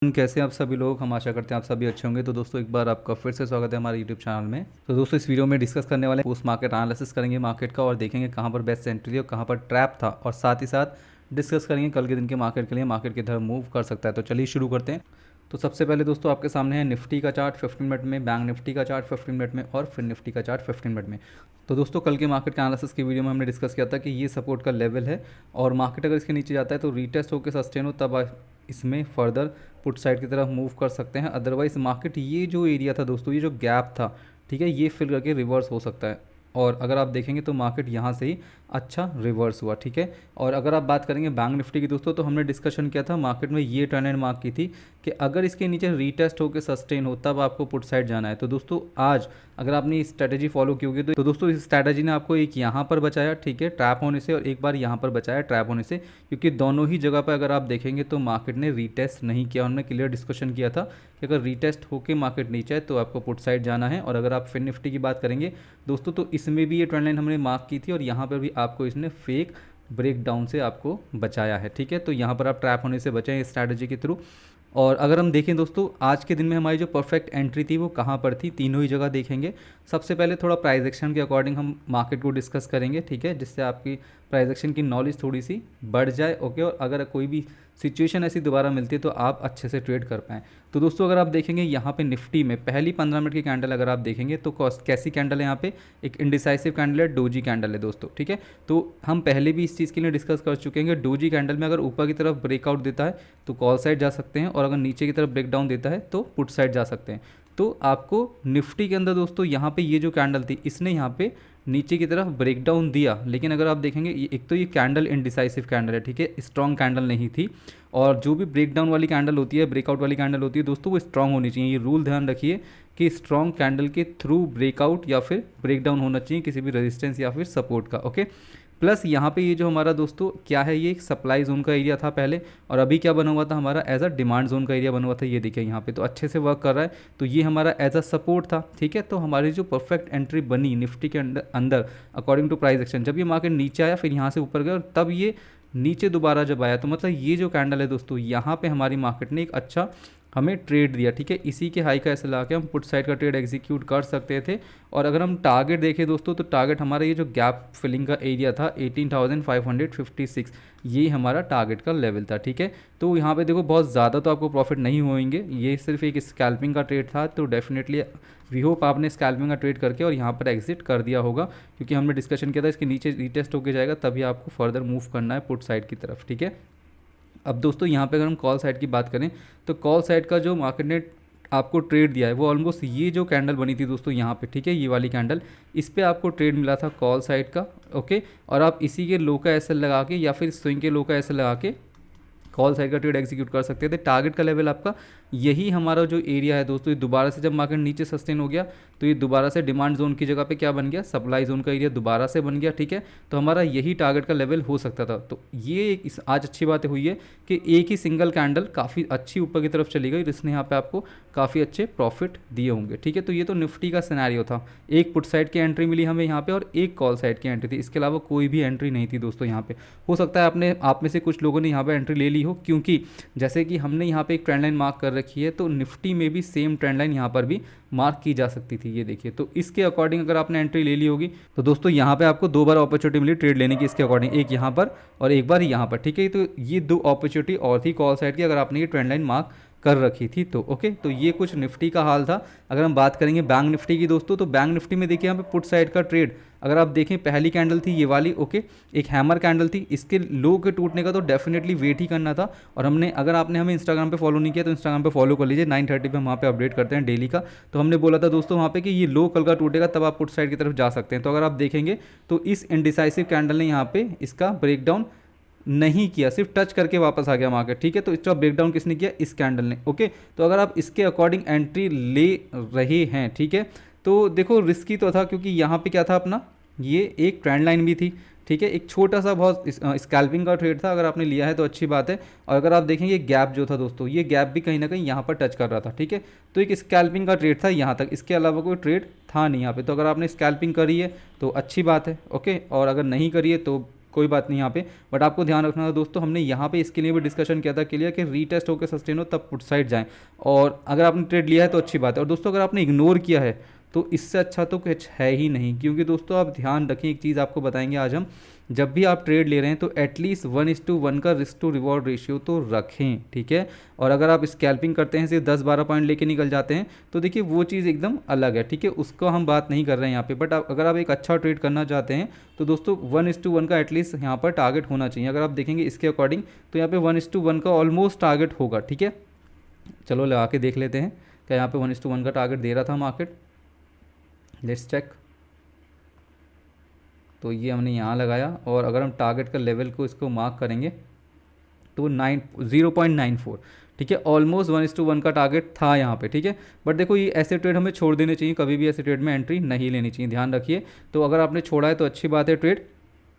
कैसे हैं आप सभी लोग। हम आशा करते हैं आप सभी अच्छे होंगे। तो दोस्तों एक बार आपका फिर से स्वागत है हमारे यूट्यूब चैनल में। तो दोस्तों इस वीडियो में डिस्कस करने वाले पोस्ट मार्केट एनालिसिस करेंगे मार्केट का और देखेंगे कहां पर बेस्ट एंट्री है और कहां पर ट्रैप था, और साथ ही साथ डिस्कस करेंगे कल के दिन के मार्केट के लिए मार्केट किधर मूव कर सकता है। तो चलिए शुरू करते हैं। तो सबसे पहले दोस्तों आपके सामने है निफ्टी का चार्ट 15 मिनट में, बैंक निफ्टी का चार्ट 15 मिनट में और फिर निफ्टी का चार्ट 15 मिनट में। तो दोस्तों कल के मार्केट के एनालिसिस की वीडियो में हमने डिस्कस किया था कि ये सपोर्ट का लेवल है और मार्केट अगर इसके नीचे जाता है तो रीटेस्ट होकर सस्टेन हो तब इसमें फर्दर पुट साइड की तरफ मूव कर सकते हैं। अदरवाइज मार्केट ये जो एरिया था दोस्तों, ये जो गैप था, ठीक है, ये फिल करके रिवर्स हो सकता है। और अगर आप देखेंगे तो मार्केट यहाँ से ही अच्छा रिवर्स हुआ, ठीक है। और अगर आप बात करेंगे बैंक निफ्टी की दोस्तों, तो हमने डिस्कशन किया था मार्केट में ये ट्रेंड मार्क की थी कि अगर इसके नीचे रीटेस्ट होकर सस्टेन हो तब आपको पुट साइड जाना है। तो दोस्तों आज अगर आपने स्ट्रैटेजी फॉलो की होगी तो दोस्तों इस स्ट्रैटेजी ने आपको एक यहाँ पर बचाया, ठीक है, ट्रैप होने से, और एक बार यहाँ पर बचाया ट्रैप होने से, क्योंकि दोनों ही जगह पर अगर आप देखेंगे तो मार्केट ने रीटेस्ट नहीं किया। हमने क्लियर डिस्कशन किया था कि अगर रीटेस्ट होकर मार्केट नीचे है तो आपको पुट साइड जाना है। और अगर आप फिर निफ्टी की बात करेंगे दोस्तों, तो इसमें भी ये ट्रेंड लाइन हमने मार्क की थी और यहाँ पर भी आपको इसने फेक ब्रेक डाउन से आपको बचाया है, ठीक है। तो यहाँ पर आप ट्रैप होने से बचें इस स्ट्रैटेजी के थ्रू। और अगर हम देखें दोस्तों आज के दिन में हमारी जो परफेक्ट एंट्री थी वो कहाँ पर थी, तीनों ही जगह देखेंगे। सबसे पहले थोड़ा प्राइस एक्शन के अकॉर्डिंग हम मार्केट को डिस्कस करेंगे, ठीक है, जिससे आपकी प्राइस एक्शन की नॉलेज थोड़ी सी बढ़ जाए, ओके। और अगर कोई भी सिचुएशन ऐसी दोबारा मिलती है तो आप अच्छे से ट्रेड कर पाएँ। तो दोस्तों अगर आप देखेंगे यहाँ पे निफ्टी में पहली 15 मिनट की कैंडल अगर आप देखेंगे तो कैसी कैंडल है, यहाँ पे एक इंडिसाइसिव कैंडल है, डोजी कैंडल है दोस्तों, ठीक है। तो हम पहले भी इस चीज़ के लिए डिस्कस कर चुके हैं कि डोजी कैंडल में अगर ऊपर की तरफ ब्रेकआउट देता है तो कॉल साइड जा सकते हैं, और अगर नीचे की तरफ ब्रेकडाउन देता है तो पुट साइड जा सकते हैं। तो आपको निफ्टी के अंदर दोस्तों यहाँ पे ये जो कैंडल थी इसने यहाँ पे नीचे की तरफ ब्रेकडाउन दिया, लेकिन अगर आप देखेंगे एक तो ये कैंडल इनडिसाइसिव कैंडल है, ठीक है, स्ट्रॉन्ग कैंडल नहीं थी। और जो भी ब्रेकडाउन वाली कैंडल होती है, ब्रेकआउट वाली कैंडल होती है दोस्तों, वो स्ट्रॉन्ग होनी चाहिए। ये रूल ध्यान रखिए कि स्ट्रॉन्ग कैंडल के थ्रू ब्रेकआउट या फिर ब्रेकडाउन होना चाहिए किसी भी रेजिस्टेंस या फिर सपोर्ट का, ओके। प्लस यहाँ पे ये जो हमारा दोस्तों क्या है, ये एक सप्लाई जोन का एरिया था पहले, और अभी क्या बना हुआ था हमारा एज अ डिमांड जोन का एरिया बना हुआ था। ये देखिए यहाँ पे तो अच्छे से वर्क कर रहा है, तो ये हमारा एज अ सपोर्ट था, ठीक है। तो हमारी जो परफेक्ट एंट्री बनी निफ्टी के अंदर अकॉर्डिंग टू प्राइस एक्शन, जब ये मार्केट नीचे आया फिर यहाँ से ऊपर गया और तब ये नीचे दोबारा जब आया, तो मतलब ये जो कैंडल है दोस्तों, यहाँ पे हमारी मार्केट ने एक अच्छा हमें ट्रेड दिया, ठीक है। इसी के हाई का ऐसे ला के हम पुट साइड का ट्रेड एग्जीक्यूट कर सकते थे। और अगर हम टारगेट देखें दोस्तों, तो टारगेट हमारा ये जो गैप फिलिंग का एरिया था 18,556, ये हमारा टारगेट का लेवल था, ठीक है। तो यहाँ पे देखो बहुत ज़्यादा तो आपको प्रॉफिट नहीं होंगे, ये सिर्फ एक स्कैल्पिंग का ट्रेड था। तो डेफिनेटली वी होप आपने स्कैल्पिंग का ट्रेड करके और यहाँ पर एग्जिट कर दिया होगा, क्योंकि हमने डिस्कशन किया था इसके नीचे रीटेस्ट होकर जाएगा तभी आपको फर्दर मूव करना है पुट साइड की तरफ, ठीक है। अब दोस्तों यहाँ पे अगर हम कॉल साइड की बात करें तो कॉल साइड का जो मार्केट ने आपको ट्रेड दिया है वो ऑलमोस्ट ये जो कैंडल बनी थी दोस्तों यहाँ पे, ठीक है, ये वाली कैंडल, इस पे आपको ट्रेड मिला था कॉल साइड का, ओके। और आप इसी के लो का एसएल लगा के या फिर स्विंग के लो का एसएल लगा के कॉल साइड का ट्रेड एग्जीक्यूट कर सकते थे। टारगेट का लेवल आपका यही हमारा जो एरिया है दोस्तों, ये दोबारा से जब मार्केट नीचे सस्टेन हो गया तो ये दोबारा से डिमांड जोन की जगह पे क्या बन गया, सप्लाई जोन का एरिया दोबारा से बन गया, ठीक है। तो हमारा यही टारगेट का लेवल हो सकता था। तो ये एक आज अच्छी बात हुई है कि एक ही सिंगल कैंडल काफ़ी अच्छी ऊपर की तरफ चली गई, जिसने यहाँ पे आपको काफ़ी अच्छे प्रॉफिट दिए होंगे, ठीक है। तो ये तो निफ्टी का सिनेरियो था, एक पुट साइड की एंट्री मिली हमें यहाँ पे और एक कॉल साइड की एंट्री थी, इसके अलावा कोई भी एंट्री नहीं थी दोस्तों यहाँ पे। हो सकता है आप में से कुछ लोगों ने यहाँ पे एंट्री ले ली हो, क्योंकि जैसे कि हमने यहाँ पे एक ट्रेंड लाइन मार्क कर रखी है, तो निफ्टी में भी सेम ट्रेंड लाइन यहाँ पर भी मार्क की जा सकती थी, ये देखिए। तो इसके अकॉर्डिंग अगर आपने एंट्री ले ली होगी तो दोस्तों यहाँ पे आपको दो बार अपॉर्चुनिटी मिली ट्रेड लेने की इसके अकॉर्डिंग, एक यहाँ पर और एक बार यहाँ पर, ठीक है। तो ये दो अपॉर्चुनिटी और थी कॉल साइड की अगर आपने ये ट्रेंड लाइन मार्क कर रखी थी तो, ओके। तो ये कुछ निफ्टी का हाल था। अगर हम बात करेंगे बैंक निफ्टी की दोस्तों, तो बैंक निफ्टी में देखिए यहाँ पे पुट साइड का ट्रेड अगर आप देखें, पहली कैंडल थी ये वाली, ओके, एक हैमर कैंडल थी, इसके लो के टूटने का तो डेफिनेटली वेट ही करना था। और हमने, अगर आपने हमें इंस्टाग्राम पे फॉलो नहीं किया तो इंस्टाग्राम पे फॉलो कर लीजिए, 9:30 पे हम वहाँ पे अपडेट करते हैं डेली का। तो हमने बोला था दोस्तों वहाँ पे कि ये लो कल का टूटेगा तब आप पुट साइड की तरफ जा सकते हैं। तो अगर आप देखेंगे तो इस इंडिसाइसिव कैंडल ने यहाँ पे इसका ब्रेकडाउन नहीं किया, सिर्फ टच करके वापस आ गया मार्केट, ठीक है। तो इसका ब्रेकडाउन किसने किया, इस कैंडल ने, ओके। तो अगर आप इसके अकॉर्डिंग एंट्री ले रहे हैं, ठीक है, तो देखो रिस्की तो था, क्योंकि यहाँ पे क्या था अपना, ये एक ट्रेंड लाइन भी थी, ठीक है, एक छोटा सा बहुत स्कैल्पिंग का ट्रेड था। अगर आपने लिया है तो अच्छी बात है। और अगर आप देखेंगे गैप जो था दोस्तों, ये गैप भी कहीं ना कहीं यहाँ पर टच कर रहा था, ठीक है। तो एक स्कैल्पिंग का ट्रेड था यहाँ तक, इसके अलावा कोई ट्रेड था नहीं यहाँ पे। तो अगर आपने स्कैल्पिंग करी है तो अच्छी बात है, ओके। और अगर नहीं करी है तो कोई बात नहीं यहाँ पे। बट आपको ध्यान रखना था दोस्तों, हमने यहाँ पे इसके लिए भी डिस्कशन किया था क्लियर कि रीटेस्ट होकर सस्टेन हो तब पुट साइड जाएं। और अगर आपने ट्रेड लिया है तो अच्छी बात है, और दोस्तों अगर आपने इग्नोर किया है तो इससे अच्छा तो कुछ है ही नहीं। क्योंकि दोस्तों आप ध्यान रखें, एक चीज़ आपको बताएंगे आज हम, जब भी आप ट्रेड ले रहे हैं तो एटलीस्ट 1:1 का रिस्क टू रिवॉर्ड रेशियो तो रखें, ठीक है। और अगर आप स्कैल्पिंग करते हैं, सिर्फ 10-12 पॉइंट लेके निकल जाते हैं, तो देखिए वो चीज़ एकदम अलग है, ठीक है, उसको हम बात नहीं कर रहे हैं यहाँ पे। बट अगर आप एक अच्छा ट्रेड करना चाहते हैं तो दोस्तों 1:1 का एटलीस्ट यहाँ पर टारगेट होना चाहिए। अगर आप देखेंगे इसके अकॉर्डिंग तो यहाँ पे 1:1 का ऑलमोस्ट टारगेट होगा, ठीक है। चलो लगा के देख लेते हैं क्या यहाँ पे 1:1 का टारगेट दे रहा था मार्केट। Let's check. तो ये हमने यहाँ लगाया, और अगर हम टारगेट का लेवल को इसको मार्क करेंगे तो 0.94, ठीक है, ऑलमोस्ट 1:1 का टारगेट था यहाँ पे, ठीक है। बट देखो ये ऐसे ट्रेड हमें छोड़ देने चाहिए, कभी भी ऐसे ट्रेड में एंट्री नहीं लेनी चाहिए, ध्यान रखिए। तो अगर आपने छोड़ा है तो अच्छी बात है ट्रेड,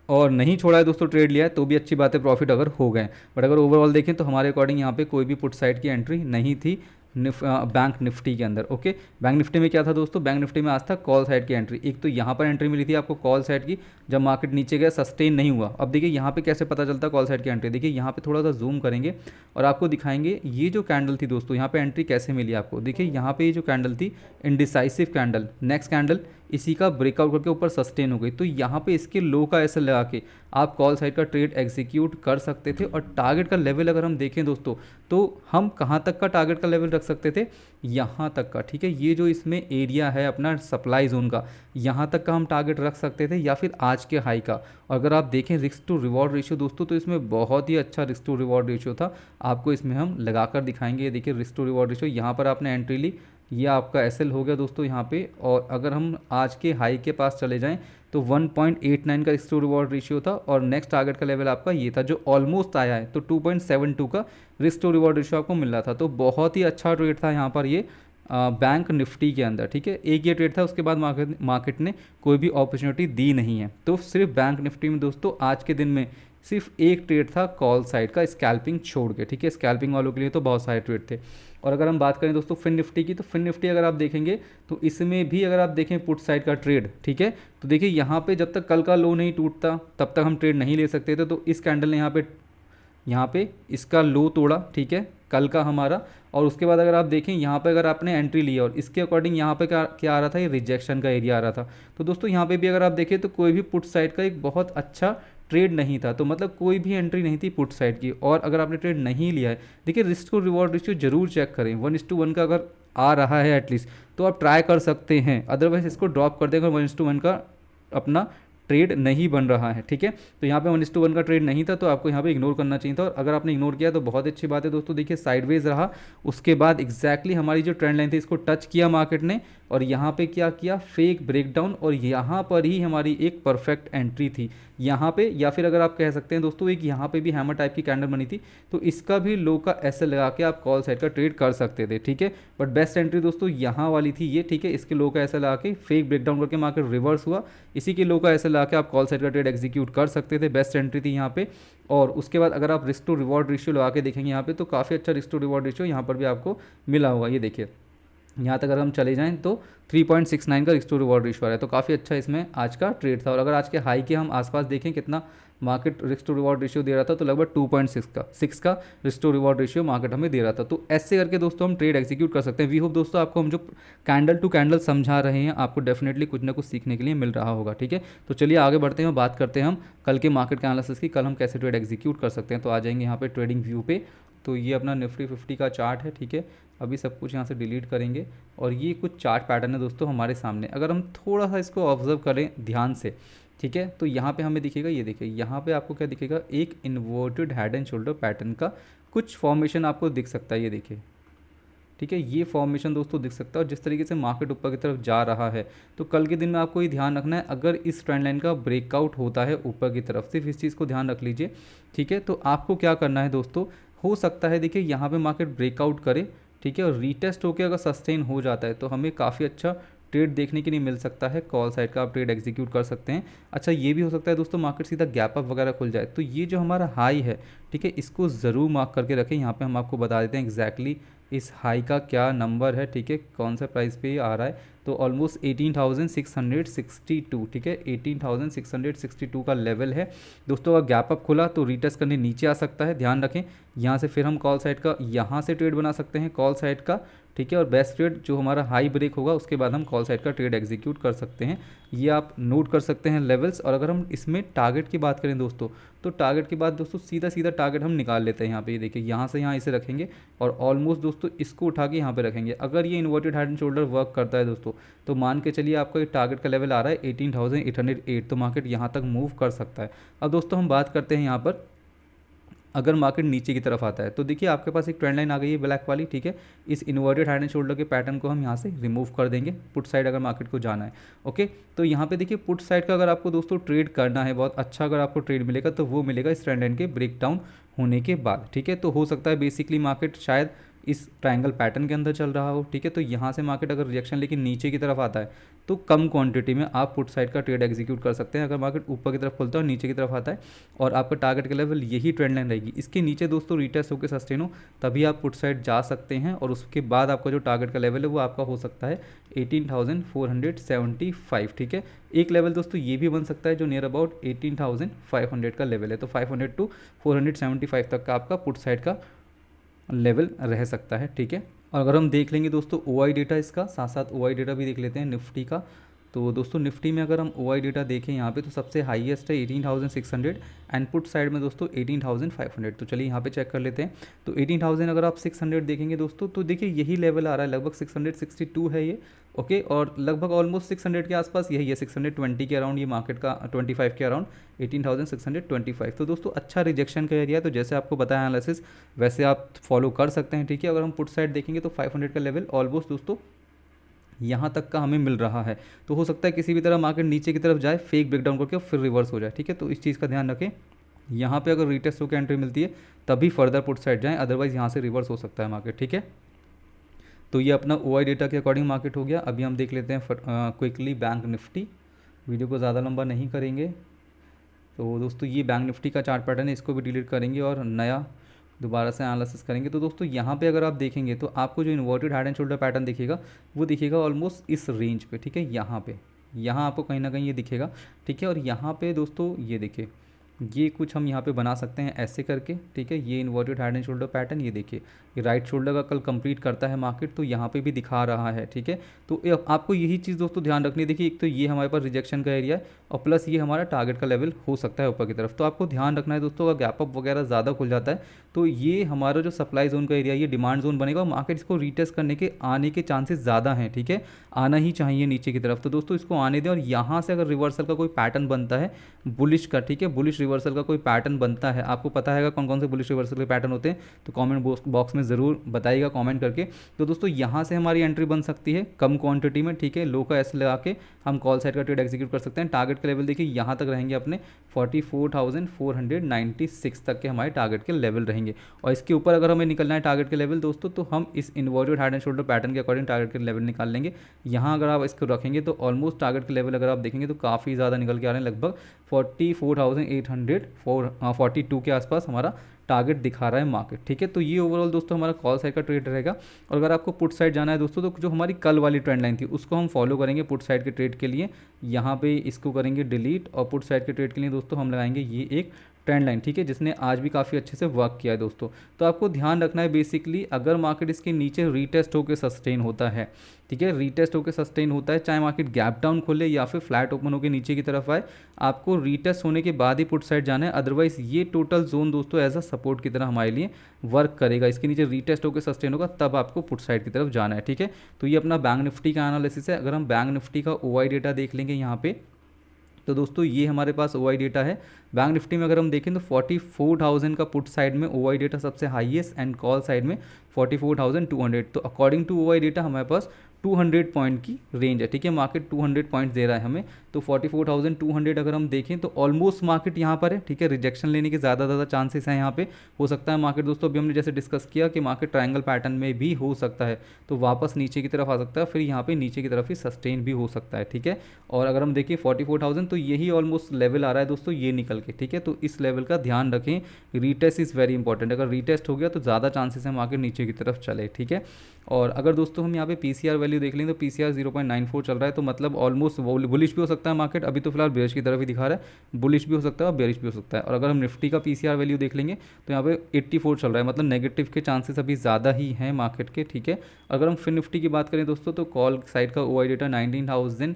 और नहीं छोड़ा है दोस्तों, ट्रेड लिया है तो भी अच्छी बात है, प्रॉफिट अगर हो गए। बट अगर ओवरऑल देखें तो हमारे अकॉर्डिंग यहाँ पे कोई भी पुट साइड की एंट्री नहीं थी बैंक निफ्टी के अंदर। ओके, बैंक निफ्टी में क्या था दोस्तों, बैंक निफ्टी में आज था कॉल साइड की एंट्री। एक तो यहाँ पर एंट्री मिली थी आपको कॉल साइड की, जब मार्केट नीचे गया सस्टेन नहीं हुआ। अब देखिए यहाँ पे कैसे पता चलता कॉल साइड की एंट्री, देखिए यहाँ पे थोड़ा सा जूम करेंगे और आपको दिखाएंगे ये जो कैंडल थी दोस्तों, यहाँ पे एंट्री कैसे मिली आपको। देखिए यहाँ पे ये जो कैंडल थी इनडिसाइसिव कैंडल, नेक्स्ट कैंडल इसी का ब्रेकआउट करके ऊपर सस्टेन हो गई। तो यहाँ पे इसके लो का ऐसे लगा के आप कॉल साइड का ट्रेड एग्जीक्यूट कर सकते थे। और टारगेट का लेवल अगर हम देखें दोस्तों, तो हम कहाँ तक का टारगेट का लेवल रख सकते थे, यहाँ तक का, ठीक है। ये जो इसमें एरिया है अपना सप्लाई जोन का, यहाँ तक का हम टारगेट रख सकते थे, या फिर आज के हाई का। और अगर आप देखें रिस्क टू रिवॉर्ड रेशियो दोस्तों, तो इसमें बहुत ही अच्छा रिस्क टू रिवॉर्ड रेशियो था। आपको इसमें हम लगाकर दिखाएंगे, ये देखिए रिस्क टू रिवॉर्ड रेशियो, यहाँ पर आपने एंट्री ली, ये आपका एसएल हो गया दोस्तों यहाँ पे। और अगर हम आज के हाई के पास चले जाएं तो 1.89 का रिस्क टू रिवॉर्ड रेशियो था, और नेक्स्ट टारगेट का लेवल आपका ये था जो ऑलमोस्ट आया है, तो 2.72 का रिस्क टू रिवॉर्ड रेशियो आपको मिल रहा था। तो बहुत ही अच्छा ट्रेड था यहाँ पर ये बैंक निफ्टी के अंदर, ठीक है। एक ये ट्रेड था, उसके बाद मार्केट ने कोई भी अपॉर्चुनिटी दी नहीं है। तो सिर्फ बैंक निफ्टी में दोस्तों आज के दिन में सिर्फ एक ट्रेड था कॉल साइड का, स्कैल्पिंग छोड़ के, ठीक है। स्कैल्पिंग वालों के लिए तो बहुत सारे ट्रेड थे। और अगर हम बात करें दोस्तों फिन निफ्टी की, तो फिन निफ्टी अगर आप देखेंगे तो इसमें भी अगर आप देखें पुट साइड का ट्रेड, ठीक है, तो देखिए यहाँ पे जब तक कल का लो नहीं टूटता तब तक हम ट्रेड नहीं ले सकते थे। तो इस कैंडल ने यहाँ पे इसका लो तोड़ा, ठीक है, कल का हमारा। और उसके बाद अगर आप देखें यहाँ पे अगर आपने एंट्री ली और इसके अकॉर्डिंग यहाँ पे क्या आ रहा था, ये रिजेक्शन का एरिया आ रहा था। तो दोस्तों यहाँ पे भी अगर आप देखें तो कोई भी पुट साइड का एक बहुत अच्छा ट्रेड नहीं था, तो मतलब कोई भी एंट्री नहीं थी पुट साइड की। और अगर आपने ट्रेड नहीं लिया है, देखिए रिस्क को रिवॉर्ड रेशियो जरूर चेक करें, 1:1 का अगर आ रहा है एटलीस्ट तो आप ट्राई कर सकते हैं, अदरवाइज इसको ड्रॉप कर दें अगर 1:1 का अपना ट्रेड नहीं बन रहा है, ठीक है। तो यहाँ पे 1:1 का ट्रेड नहीं था, तो आपको यहाँ पे इग्नोर करना चाहिए था। और अगर आपने इग्नोर किया तो बहुत अच्छी बात है दोस्तों, देखिए साइडवेज रहा, उसके बाद एग्जैक्टली हमारी जो ट्रेंड लाइन थी इसको टच किया मार्केट ने, और यहाँ पे क्या किया, फेक ब्रेकडाउन, और यहाँ पर ही हमारी एक परफेक्ट एंट्री थी यहाँ पे। या फिर अगर आप कह सकते हैं दोस्तों एक यहाँ पे भी हैमर टाइप की कैंडल बनी थी, तो इसका भी लो का ऐसे लगा के आप कॉल साइड का ट्रेड कर सकते थे, ठीक है। बट बेस्ट एंट्री दोस्तों यहाँ वाली थी ये, ठीक है। इसके लो का ऐसे लगा के फेक ब्रेकडाउन करके मार्केट रिवर्स हुआ, इसी के लो का ऐसे लगा के आप कॉल साइड का ट्रेड एग्जीक्यूट कर सकते थे, बेस्ट एंट्री थी यहाँ पे। और उसके बाद अगर आप रिस्क टू रिवॉर्ड रेशियो लगा के देखेंगे यहाँ पे, तो काफ़ी अच्छा रिस्क टू रिवॉर्ड रेशियो यहाँ पर भी आपको मिला होगा। ये देखिए यहाँ तक अगर हम चले जाएं तो 3.69 का रिस्क टू रिवॉर्ड रेशियो आ रहा है, तो काफ़ी अच्छा इसमें आज का ट्रेड था। और अगर आज के हाई के हम आसपास देखें कितना market risk to reward ratio दे रहा था, तो लगभग 2.6 का risk to reward ratio market हमें दे रहा था। तो ऐसे करके दोस्तों हम ट्रेड एग्जीक्यूट कर सकते हैं। वी होप दोस्तों आपको हम जो कैंडल टू कैंडल समझा रहे हैं आपको डेफिनेटली कुछ ना कुछ सीखने के लिए मिल रहा होगा, ठीक है। तो चलिए आगे बढ़ते हैं, बात करते हैं हम कल के मार्केट के एनालिसिस की, कल हम कैसे ट्रेड एग्जीक्यूट कर सकते हैं। तो आ जाएंगे यहाँ पे ट्रेडिंग व्यू पे, तो ये अपना निफ्टी 50 का चार्ट है, ठीक है। अभी सब कुछ यहाँ से डिलीट करेंगे, और ये कुछ चार्ट पैटर्न है दोस्तों हमारे सामने। अगर हम थोड़ा सा इसको ऑब्जर्व करें ध्यान से, ठीक है, तो यहाँ पे हमें दिखेगा, ये देखिए यहाँ पे आपको क्या दिखेगा, एक inverted head and shoulder pattern का कुछ फॉर्मेशन आपको दिख सकता है, ये देखिए, ठीक है। ये फॉर्मेशन दोस्तों दिख सकता है, और जिस तरीके से मार्केट ऊपर की तरफ जा रहा है, तो कल के दिन में आपको ये ध्यान रखना है, अगर इस ट्रेंड लाइन का ब्रेकआउट होता है ऊपर की तरफ, सिर्फ इस चीज़ को ध्यान रख लीजिए, ठीक है। तो आपको क्या करना है दोस्तों, हो सकता है देखिए यहाँ पे मार्केट ब्रेकआउट करे, ठीक है, और रीटेस्ट होकर अगर सस्टेन हो जाता है तो हमें काफ़ी अच्छा ट्रेड देखने के लिए मिल सकता है, कॉल साइड का आप ट्रेड एग्जीक्यूट कर सकते हैं। अच्छा ये भी हो सकता है दोस्तों मार्केट सीधा गैप अप वगैरह खुल जाए, तो ये जो हमारा हाई है, ठीक है, इसको ज़रूर मार्क करके रखें। यहाँ पे हम आपको बता देते हैं एग्जैक्टली इस हाई का क्या नंबर है, ठीक है, कौन सा प्राइस पे आ रहा है। तो ऑलमोस्ट 18,662, ठीक है, 18,662 का लेवल है दोस्तों। अगर गैप अप खुला तो रीटेस्ट करने नीचे आ सकता है, ध्यान रखें। यहाँ से फिर हम कॉल साइड का यहाँ से ट्रेड बना सकते हैं कॉल साइड का, ठीक है, और बेस्ट ट्रेड जो हमारा हाई ब्रेक होगा उसके बाद हम कॉल साइड का ट्रेड एग्जीक्यूट कर सकते हैं। ये आप नोट कर सकते हैं लेवल्स। और अगर हम इसमें टारगेट की बात करें दोस्तों, तो टारगेट की बात दोस्तों सीधा सीधा टारगेट हम निकाल लेते हैं यहाँ पे। ये देखिए यहाँ से यहाँ इसे रखेंगे और ऑलमोस्ट दोस्तों इसको उठा के यहाँ पे रखेंगे। अगर ये inverted head and shoulder work करता है दोस्तों, तो मान के चलिए आपका ये टारगेट का लेवल आ रहा है 18,808, तो मार्केट यहाँ तक मूव कर सकता है। अब दोस्तों हम बात करते हैं यहाँ पर अगर मार्केट नीचे की तरफ आता है, तो देखिए आपके पास एक ट्रेंड लाइन आ गई है ब्लैक वाली, ठीक है। इस इन्वर्टेड हेड एंड शोल्डर के पैटर्न को हम यहाँ से रिमूव कर देंगे पुट साइड अगर मार्केट को जाना है। ओके, तो यहाँ पे देखिए पुट साइड का अगर आपको दोस्तों ट्रेड करना है, बहुत अच्छा अगर आपको ट्रेड मिलेगा तो वो मिलेगा इस ट्रेंड लाइन के ब्रेक डाउन होने के बाद, ठीक है। तो हो सकता है बेसिकली मार्केट शायद इस ट्रायंगल पैटर्न के अंदर चल रहा हो, ठीक है। तो यहाँ से मार्केट अगर रिजेक्शन लेकिन नीचे की तरफ आता है तो कम क्वांटिटी में आप पुट साइड का ट्रेड एग्जीक्यूट कर सकते हैं। अगर मार्केट ऊपर की तरफ खुलता है और नीचे की तरफ आता है और आपका टारगेट का लेवल यही ट्रेंड लाइन रहेगी, इसके नीचे दोस्तों रिटेस्ट होकर सस्टेन हो, तभी आप पुट साइड जा सकते हैं। और उसके बाद आपका जो टारगेट का लेवल है वो आपका हो सकता है 18,475, ठीक है। एक लेवल दोस्तों ये भी बन सकता है जो नियर अबाउट 18,500 का लेवल है, तो 500 टू 475 तक का आपका पुट साइड का लेवल रह सकता है, ठीक है। और अगर हम देख लेंगे दोस्तों ओआई डेटा इसका, साथ साथ ओआई डेटा भी देख लेते हैं निफ्टी का। तो दोस्तों निफ्टी में अगर हम ओआई डेटा देखें यहाँ पे तो सबसे हाईएस्ट है 18,600 एंड पुट साइड में दोस्तों 18,500। तो चलिए यहाँ पे चेक कर लेते हैं। तो 18,000 अगर आप 600 देखेंगे दोस्तों, तो देखिए यही लेवल आ रहा है, लगभग 662 है ये, ओके। और लगभग ऑलमोस्ट 600 के आसपास यही है, 620 के अराउंड ये मार्केट का, 25 के अराउंड 18,625। तो दोस्तों अच्छा रिजेक्शन का एरिया है, तो जैसे आपको बताया एनालिसिस वैसे आप फॉलो कर सकते हैं, ठीक है। अगर हम पुट साइड देखेंगे तो 500 का लेवल ऑलमोस्ट दोस्तों यहाँ तक का हमें मिल रहा है। तो हो सकता है किसी भी तरह मार्केट नीचे की तरफ जाए, फेक ब्रेकडाउन करके फिर रिवर्स हो जाए, ठीक है। तो इस चीज़ का ध्यान रखें। यहाँ पे अगर रीटेस्ट होकर एंट्री मिलती है तभी फर्दर पुट साइड जाएँ, अदरवाइज़ यहाँ से रिवर्स हो सकता है मार्केट, ठीक है। तो ये अपना ओआई डेटा के अकॉर्डिंग मार्केट हो गया। अभी हम देख लेते हैं क्विकली बैंक निफ्टी, वीडियो को ज़्यादा लंबा नहीं करेंगे। तो दोस्तों ये बैंक निफ्टी का चार्ट पैटर्न है, इसको भी डिलीट करेंगे और नया दोबारा से एनालिसिस करेंगे। तो दोस्तों यहाँ पे अगर आप देखेंगे तो आपको जो inverted head and shoulder pattern दिखेगा वो दिखेगा ऑलमोस्ट इस रेंज पे, ठीक है। यहाँ पे यहाँ आपको कहीं ना कहीं ये दिखेगा, ठीक है। और यहाँ पे दोस्तों ये देखिए ये कुछ हम यहाँ पे बना सकते हैं ऐसे करके, ठीक है। ये inverted head and shoulder pattern, ये देखिए ये राइट शोल्डर का कल कंप्लीट करता है मार्केट, तो यहाँ पे भी दिखा रहा है, ठीक है। तो आपको यही चीज़ दोस्तों ध्यान रखनी है। देखिए एक तो ये हमारे पास रिजेक्शन का एरिया है और प्लस ये हमारा टारगेट का लेवल हो सकता है ऊपर की तरफ। तो आपको ध्यान रखना है दोस्तों, अगर गैप अप वगैरह ज़्यादा खुल जाता है तो ये हमारा जो सप्लाई जोन का एरिया, ये डिमांड जोन बनेगा और मार्केट इसको रीटेस्ट करने के आने के चांसेस ज़्यादा हैं, ठीक है। आना ही चाहिए नीचे की तरफ, तो दोस्तों इसको आने दें। और यहाँ से अगर रिवर्सल का कोई पैटर्न बनता है बुलिश का, ठीक है, बुलिश रिवर्सल का कोई पैटर्न बनता है, आपको पता है कौन कौन से बुलिश रिवर्सल के पैटर्न होते हैं, तो कमेंट बॉक्स में ज़रूर बताइएगा कमेंट करके। तो दोस्तों यहाँ से हमारी एंट्री बन सकती है कम क्वांटिटी में, ठीक है। लो का एस लगा के हम कॉल साइड का ट्रेड एग्जीक्यूट कर सकते हैं। टारगेट के लेवल देखिए यहाँ तक रहेंगे अपने 44,496 तक के हमारे टारगेट के लेवल रहेंगे। और इसके ऊपर अगर हमें निकलना है टारगेट के लेवल दोस्तों, तो हम इस inverted head and shoulder pattern के अकॉर्डिंग टारगेट के लेवल निकाल लेंगे। यहाँ अगर आप इसको रखेंगे तो ऑलमोस्ट टारगेट के लेवल अगर आप देखेंगे तो काफ़ी ज़्यादा निकल के आ रहे हैं, लगभग 44,842 के आसपास हमारा टारगेट दिखा रहा है मार्केट, ठीक है। तो ये ओवरऑल दोस्तों हमारा कॉल साइड का ट्रेड रहेगा। और अगर आपको पुट साइड जाना है दोस्तों, तो जो हमारी कल वाली ट्रेंड लाइन थी उसको हम फॉलो करेंगे पुट साइड के ट्रेड के लिए। यहाँ पे इसको करेंगे डिलीट और पुट साइड के ट्रेड के लिए दोस्तों हम लगाएंगे ये एक ट्रेंड लाइन, ठीक है, जिसने आज भी काफ़ी अच्छे से वर्क किया है दोस्तों। तो आपको ध्यान रखना है बेसिकली, अगर मार्केट इसके नीचे रीटेस्ट होकर सस्टेन होता है, ठीक है, रीटेस्ट होकर सस्टेन होता है, चाहे मार्केट गैप डाउन खोले या फिर फ्लैट ओपन होकर नीचे की तरफ आए, आपको रीटेस्ट होने के बाद ही पुट साइड जाना है। अदरवाइज ये टोटल जोन दोस्तों एज अ सपोर्ट की तरह हमारे लिए वर्क करेगा। इसके नीचे रीटेस्ट होकर सस्टेन होगा तब आपको पुट साइड की तरफ जाना है, ठीक है। तो ये अपना बैंक निफ्टी का एनालिसिस है। अगर हम बैंक निफ्टी का ओआई डेटा देख लेंगे यहाँ पे, तो दोस्तों ये हमारे पास ओआई डेटा है। बैंक निफ्टी में अगर हम देखें तो 44,000 का पुट साइड में ओआई डेटा सबसे हाईएस्ट एंड कॉल साइड में 44,200। तो अकॉर्डिंग टू ओआई डेटा हमारे पास 200 पॉइंट की रेंज है, ठीक है। मार्केट 200 पॉइंट दे रहा है हमें, तो 44,200 अगर हम देखें तो ऑलमोस्ट मार्केट यहाँ पर है, ठीक है। रिजेक्शन लेने के ज़्यादा चांसेस हैं यहाँ पे। हो सकता है मार्केट दोस्तों अभी हमने जैसे डिस्कस किया कि मार्केट ट्रायंगल पैटर्न में भी हो सकता है, तो वापस नीचे की तरफ आ सकता है, फिर यहाँ पे नीचे की तरफ ही सस्टेन भी हो सकता है, ठीक है। और अगर हम देखें 44,000 तो यही ऑलमोस्ट लेवल आ रहा है दोस्तों ये निकल के, ठीक है। तो इस लेवल का ध्यान रखें, रीटेस्ट इज़ वेरी इंपॉर्टेंट। अगर रीटेस्ट हो गया तो ज़्यादा चांसेस है मार्केट नीचे की तरफ चले, ठीक है। और अगर दोस्तों हम यहाँ पे पीसीआर वैल्यू वैल्यू देख लेंगे तो पीसीआर 0.94 चल रहा है, तो मतलब ऑलमोस्ट बुलिश भी हो सकता है मार्केट, अभी तो फिलहाल बेयरिश की तरफ ही दिखा रहा है, बुलिश भी हो सकता है और बेयरिश भी हो सकता है। और अगर हम निफ्टी का पीसीआर वैल्यू देख लेंगे तो यहाँ पे 84 चल रहा है, मतलब नेगेटिव के चांसेस अभी ज़्यादा ही हैं मार्केट के, ठीक है। अगर हम फिर निफ्टी की बात करें दोस्तों तो कॉल साइड का ओआई डेटा 19,000,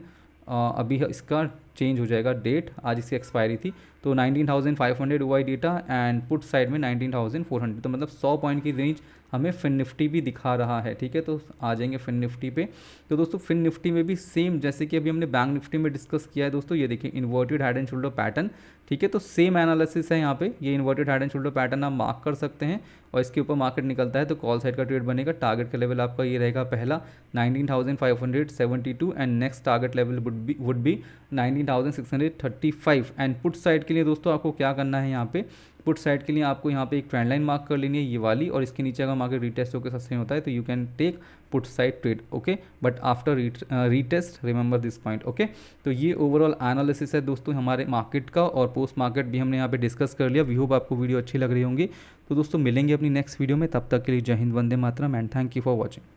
अभी इसका चेंज हो जाएगा डेट, आज इसकी एक्सपायरी थी, तो 19,500 OI data and put side में 19,400, तो मतलब 100 पॉइंट की रेंज हमें फिन निफ्टी भी दिखा रहा है, ठीक है। तो आ जाएंगे फिन निफ्टी पे। तो दोस्तों फिन निफ्टी में भी सेम जैसे कि अभी हमने बैंक निफ्टी में डिस्कस किया है दोस्तों, ये देखिए inverted head and shoulder pattern, ठीक है। तो सेम एनालिसिस है यहाँ पे, ये inverted head and shoulder pattern आप मार्क कर सकते हैं और इसके ऊपर मार्केट निकलता है तो कॉल साइड का ट्रेड बनेगा। टारगेट का लेवल आपका ये रहेगा पहला 19,572 and next target level would be 19,635। And put side के लिए दोस्तों आपको क्या करना है, यहाँ पे पुट साइड के लिए आपको यहाँ पे एक ट्रेंड लाइन मार्क कर लेनी है ये वाली, और इसके नीचे अगर मार्केट रीटेस्ट होकर सस्टेन होता है तो you can take put side trade, okay, but after retest remember this point, okay. तो ये ओवरऑल एनालिसिस है दोस्तों हमारे मार्केट का, और पोस्ट मार्केट भी हमने यहाँ पे डिस्कस कर लिया। वी होप आपको वीडियो अच्छी लग रही होंगी। तो दोस्तों मिलेंगे अपनी नेक्स्ट वीडियो में, तब तक के लिए जय हिंद, वंदे मातरम and thank you for watching.